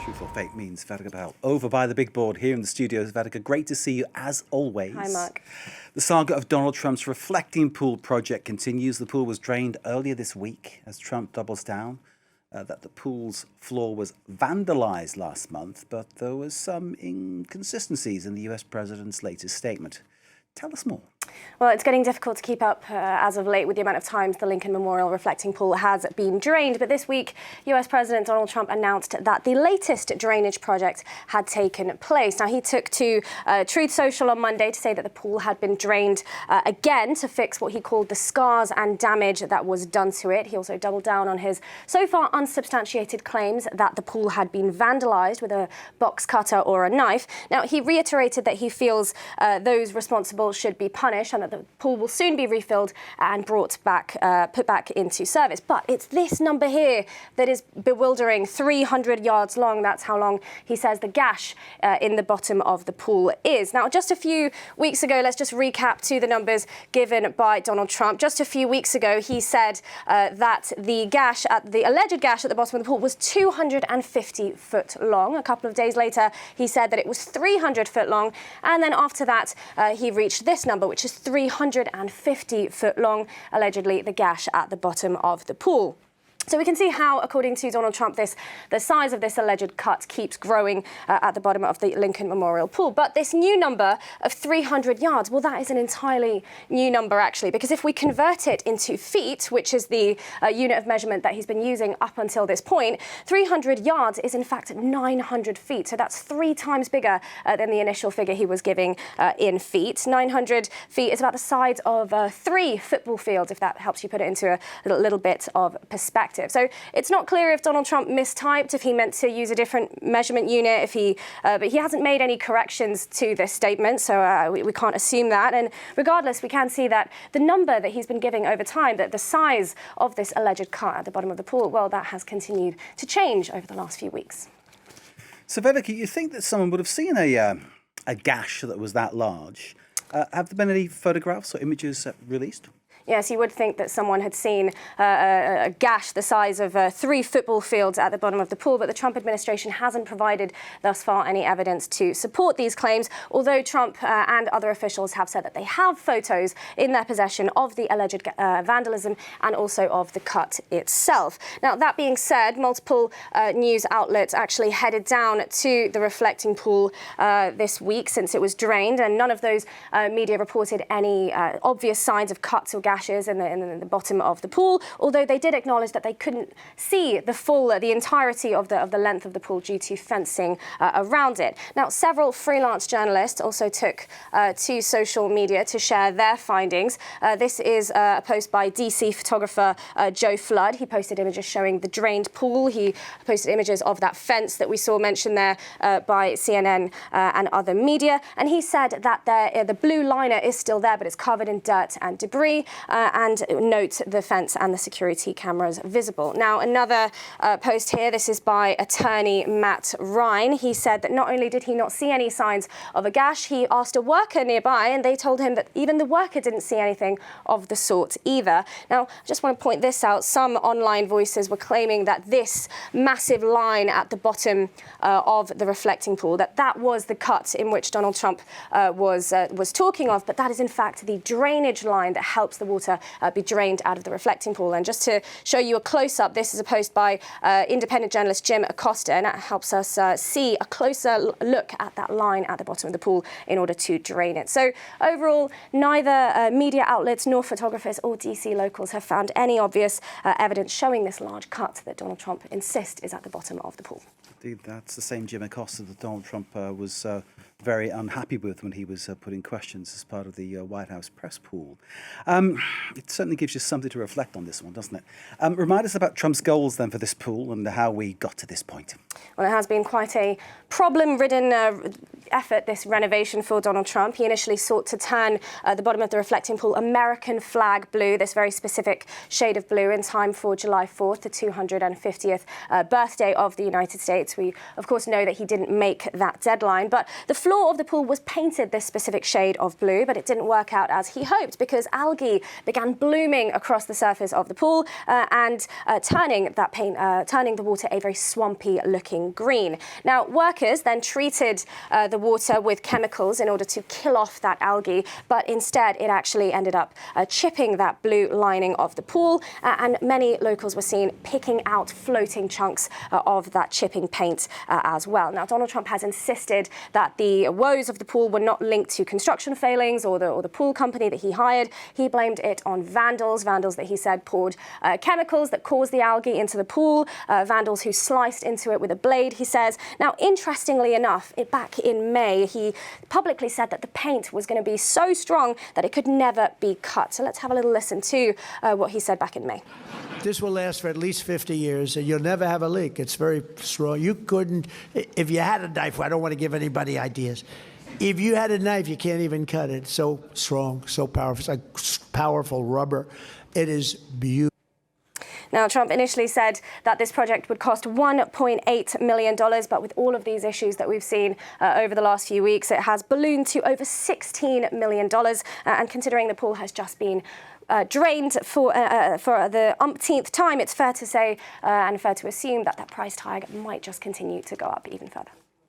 Truth or Fake means Vedika Bahl over by the big board here in the studios. Vedika, great to see you as always. Hi, Mark. The saga of Donald Trump's reflecting pool project continues. The pool was drained earlier this week as Trump doubles down that the pool's floor was vandalized last month, but there was some inconsistencies in the US president's latest statement. Tell us more. Well, it's getting difficult to keep up as of late with the amount of times the Lincoln Memorial reflecting pool has been drained. But this week, US President Donald Trump announced that the latest drainage project had taken place. Now, he took to Truth Social on Monday to say that the pool had been drained again to fix what he called the scars and damage that was done to it. He also doubled down on his so far unsubstantiated claims that the pool had been vandalized with a box cutter or a knife. Now, he reiterated that he feels those responsible should be punished and that the pool will soon be refilled and put back into service. But it's this number here that is bewildering, 300 yards long. That's how long he says the gash in the bottom of the pool is. Now, just a few weeks ago, let's just recap to the numbers given by Donald Trump. Just a few weeks ago, he said that the alleged gash at the bottom of the pool was 250 foot long. A couple of days later, he said that it was 300 foot long. And then after that, he reached this number, which is 350 foot long, allegedly the gash at the bottom of the pool. So we can see how, according to Donald Trump, the size of this alleged cut keeps growing at the bottom of the Lincoln Memorial pool. But this new number of 300 yards, well, that is an entirely new number, actually, because if we convert it into feet, which is the unit of measurement that he's been using up until this point, 300 yards is, in fact, 900 feet. So that's 3 times bigger than the initial figure he was giving in feet. 900 feet is about the size of 3 football fields, if that helps you put it into a little bit of perspective. So it's not clear if Donald Trump mistyped, if he meant to use a different measurement unit, but he hasn't made any corrections to this statement, so we can't assume that. And regardless, we can see that the number that he's been giving over time, that the size of this alleged cut at the bottom of the pool, well, that has continued to change over the last few weeks. So, Vedika, you think that someone would have seen a gash that was that large? Have there been any photographs or images released? Yes, you would think that someone had seen a gash the size of 3 football fields at the bottom of the pool, but the Trump administration hasn't provided thus far any evidence to support these claims, although Trump and other officials have said that they have photos in their possession of the alleged vandalism and also of the cut itself. Now, that being said, multiple news outlets actually headed down to the reflecting pool this week since it was drained, and none of those media reported any obvious signs of cuts or gashes in the bottom of the pool, although they did acknowledge that they couldn't see the entirety of the length of the pool due to fencing around it. Now, several freelance journalists also took to social media to share their findings. This is a post by DC photographer Joe Flood. He posted images showing the drained pool. He posted images of that fence that we saw mentioned there by CNN and other media. And he said that the blue liner is still there, but it's covered in dirt and debris. And note the fence and the security cameras visible. Now, another post here, this is by attorney Matt Ryan. He said that not only did he not see any signs of a gash, he asked a worker nearby and they told him that even the worker didn't see anything of the sort either. Now, I just want to point this out. Some online voices were claiming that this massive line at the bottom of the reflecting pool, that was the cut in which Donald Trump was talking of, but that is in fact the drainage line that helps the water be drained out of the reflecting pool. And just to show you a close-up, this is a post by independent journalist Jim Acosta, and that helps us see a closer look at that line at the bottom of the pool in order to drain it. So overall, neither media outlets nor photographers or DC locals have found any obvious evidence showing this large cut that Donald Trump insists is at the bottom of the pool. Indeed, that's the same Jim Acosta that Donald Trump was very unhappy with when he was putting questions as part of the White House press pool. It certainly gives you something to reflect on this one, doesn't it? Remind us about Trump's goals then for this pool and how we got to this point. Well, it has been quite a problem-ridden effort, this renovation for Donald Trump. He initially sought to turn the bottom of the reflecting pool American flag blue, this very specific shade of blue, in time for July 4th, the 250th birthday of the United States. We, of course, know that he didn't make that deadline, but the floor of the pool was painted this specific shade of blue, but it didn't work out as he hoped because algae began blooming across the surface of the pool and turning the water a very swampy looking looking green. Now, workers then treated the water with chemicals in order to kill off that algae, but instead it actually ended up chipping that blue lining of the pool, and many locals were seen picking out floating chunks of that chipping paint as well. Now, Donald Trump has insisted that the woes of the pool were not linked to construction failings or the pool company that he hired. He blamed it on vandals that he said poured chemicals that caused the algae into the pool, vandals who sliced into it with a blade, he says. Now, interestingly enough, back in May, he publicly said that the paint was going to be so strong that it could never be cut. So let's have a little listen to what he said back in May. This will last for at least 50 years, and you'll never have a leak. It's very strong. You couldn't, if you had a knife, I don't want to give anybody ideas. If you had a knife, you can't even cut it. So strong, so powerful. It's like powerful rubber. It is beautiful. Now, Trump initially said that this project would cost $1.8 million, but with all of these issues that we've seen over the last few weeks, it has ballooned to over $16 million. And considering the pool has just been drained for the umpteenth time, it's fair to say and fair to assume that that price tag might just continue to go up even further.